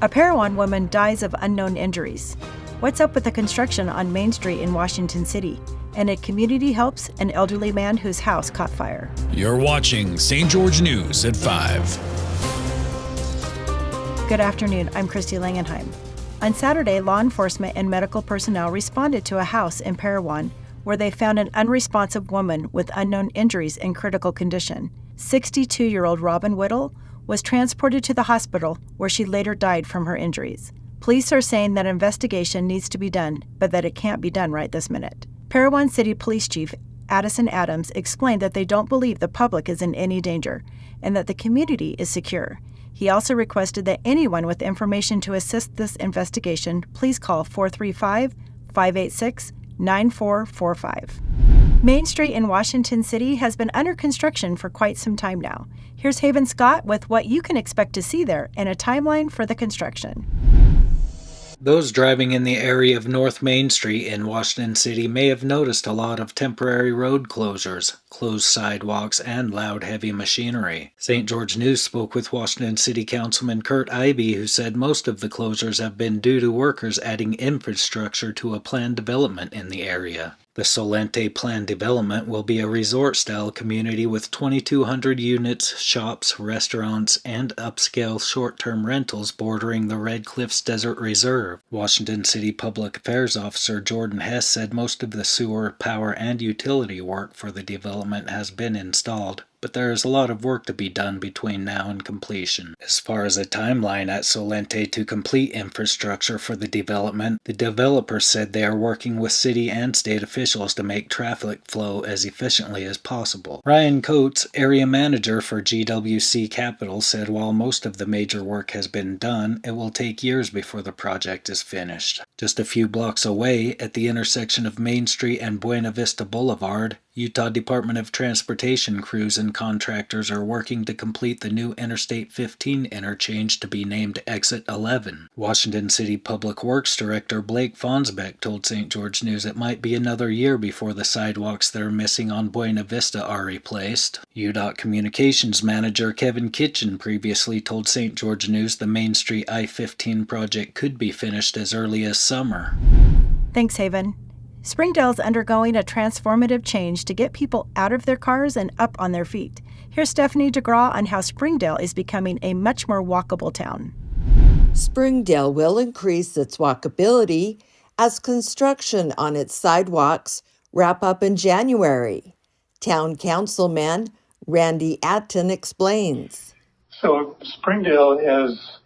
A Parowan woman dies of unknown injuries. What's up with the construction on Main Street in Washington City? And a community helps an elderly man whose house caught fire. You're watching St. George News at 5. Good afternoon, I'm Christy Langenheim. On Saturday, law enforcement and medical personnel responded to a house in Parowan where they found an unresponsive woman with unknown injuries in critical condition. 62-year-old Robin Whittle was transported to the hospital where she later died from her injuries. Police are saying that investigation needs to be done, but that it can't be done right this minute. Parowan City Police Chief Addison Adams explained that they don't believe the public is in any danger and that the community is secure. He also requested that anyone with information to assist this investigation please call 435-586-9445. Main Street in Washington City has been under construction for quite some time now. Here's Haven Scott with what you can expect to see there and a timeline for the construction. Those driving in the area of North Main Street in Washington City may have noticed a lot of temporary road closures, closed sidewalks, and loud heavy machinery. St. George News spoke with Washington City Councilman Kurt Ivey, who said most of the closures have been due to workers adding infrastructure to a planned development in the area. The Solente planned development will be a resort-style community with 2,200 units, shops, restaurants, and upscale short-term rentals bordering the Red Cliffs Desert Reserve. Washington City Public Affairs Officer Jordan Hess said most of the sewer, power, and utility work for the development has been installed, but there is a lot of work to be done between now and completion. As far as a timeline at Solente to complete infrastructure for the development, the developers said they are working with city and state officials to make traffic flow as efficiently as possible. Ryan Coates, area manager for GWC Capital, said while most of the major work has been done, it will take years before the project is finished. Just a few blocks away, at the intersection of Main Street and Buena Vista Boulevard, Utah Department of Transportation crews and contractors are working to complete the new Interstate 15 interchange to be named Exit 11. Washington City Public Works Director Blake Fonsbeck told St. George News it might be another year before the sidewalks that are missing on Buena Vista are replaced. UDOT Communications Manager Kevin Kitchen previously told St. George News the Main Street I-15 project could be finished as early as summer. Thanks, Haven. Springdale is undergoing a transformative change to get people out of their cars and up on their feet. Here's Stephanie DeGraw on how Springdale is becoming a much more walkable town. Springdale will increase its walkability as construction on its sidewalks wrap up in January. Town Councilman Randy Atton explains. So Springdale has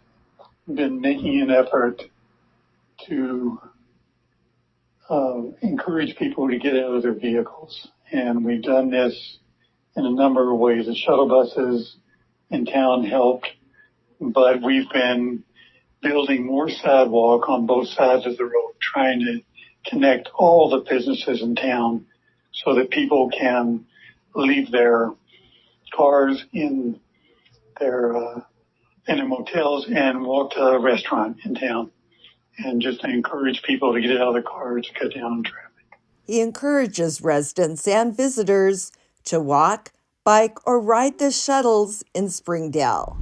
been making an effort to encourage people to get out of their vehicles. And we've done this in a number of ways. The shuttle buses in town helped, but we've been building more sidewalk on both sides of the road, trying to connect all the businesses in town so that people can leave their cars in their motels and walk to a restaurant in town. And just to encourage people to get out of their cars to cut down on traffic. He encourages residents and visitors to walk, bike, or ride the shuttles in Springdale.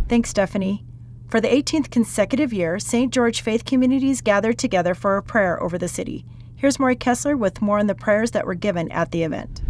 Thanks, Stephanie. For the 18th consecutive year, St. George faith communities gathered together for a prayer over the city. Here's Maury Kessler with more on the prayers that were given at the event.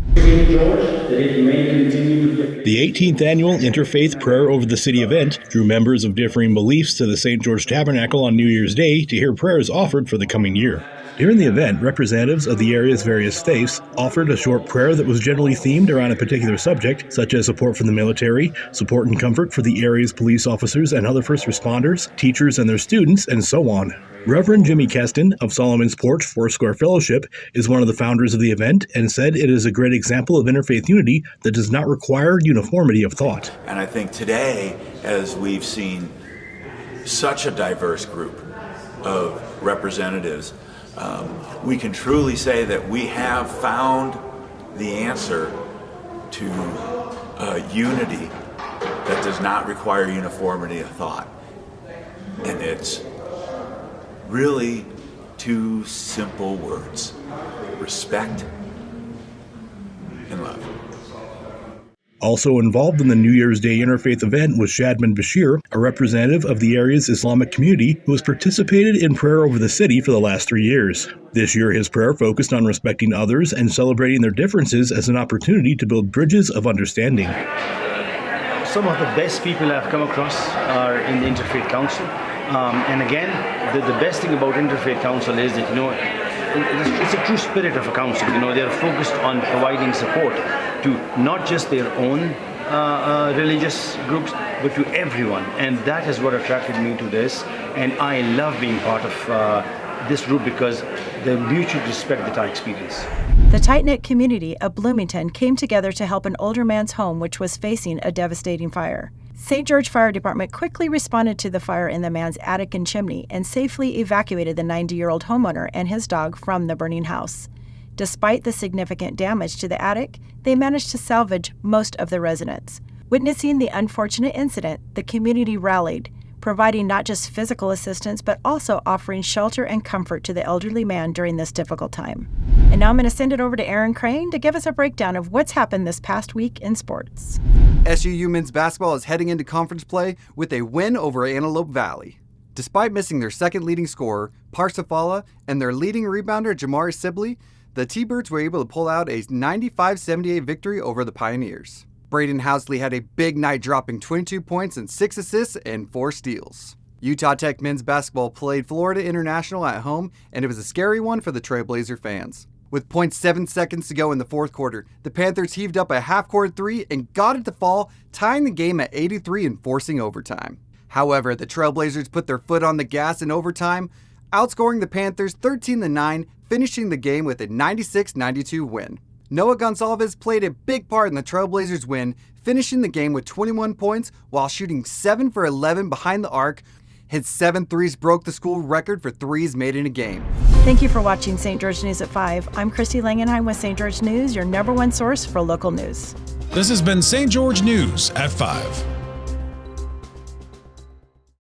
The 18th annual Interfaith Prayer Over the City event drew members of differing beliefs to the St. George Tabernacle on New Year's Day to hear prayers offered for the coming year. During the event, representatives of the area's various faiths offered a short prayer that was generally themed around a particular subject, such as support for the military, support and comfort for the area's police officers and other first responders, teachers and their students, and so on. Reverend Jimmy Keston of Solomon's Porch Foursquare Fellowship is one of the founders of the event and said it is a great example of interfaith unity that does not require uniformity of thought. And I think today, as we've seen such a diverse group of representatives, we can truly say that we have found the answer to unity that does not require uniformity of thought. And it's really two simple words: respect and love. Also involved in the New Year's Day interfaith event was Shadman Bashir, a representative of the area's Islamic community who has participated in prayer over the city for the last 3 years. This year, his prayer focused on respecting others and celebrating their differences as an opportunity to build bridges of understanding. Some of the best people I've come across are in the Interfaith Council. And again, the best thing about Interfaith Council is that, it's a true spirit of a council. They're focused on providing support to not just their own religious groups, but to everyone. And that is what attracted me to this. And I love being part of this group because the mutual respect that I experience. The tight-knit community of Bloomington came together to help an older man's home which was facing a devastating fire. St. George Fire Department quickly responded to the fire in the man's attic and chimney and safely evacuated the 90-year-old homeowner and his dog from the burning house. Despite the significant damage to the attic, they managed to salvage most of the residents. Witnessing the unfortunate incident, the community rallied, providing not just physical assistance, but also offering shelter and comfort to the elderly man during this difficult time. And now I'm going to send it over to Aaron Crane to give us a breakdown of what's happened this past week in sports. SUU men's basketball is heading into conference play with a win over Antelope Valley. Despite missing their second leading scorer, Parsifala, and their leading rebounder, Jamari Sibley, the T-Birds were able to pull out a 95-78 victory over the Pioneers. Braden Housley had a big night, dropping 22 points and 6 assists and 4 steals. Utah Tech men's basketball played Florida International at home, and it was a scary one for the Trailblazer fans. With 0.7 seconds to go in the fourth quarter, the Panthers heaved up a half-court three and got it to fall, tying the game at 83 and forcing overtime. However, the Trailblazers put their foot on the gas in overtime, outscoring the Panthers 13-9, finishing the game with a 96-92 win. Noah Gonsalves played a big part in the Trailblazers' win, finishing the game with 21 points while shooting 7 for 11 behind the arc. His 7 threes broke the school record for threes made in a game. Thank you for watching St. George News at 5. I'm Christy Langenheim with St. George News, your #1 source for local news. This has been St. George News at 5.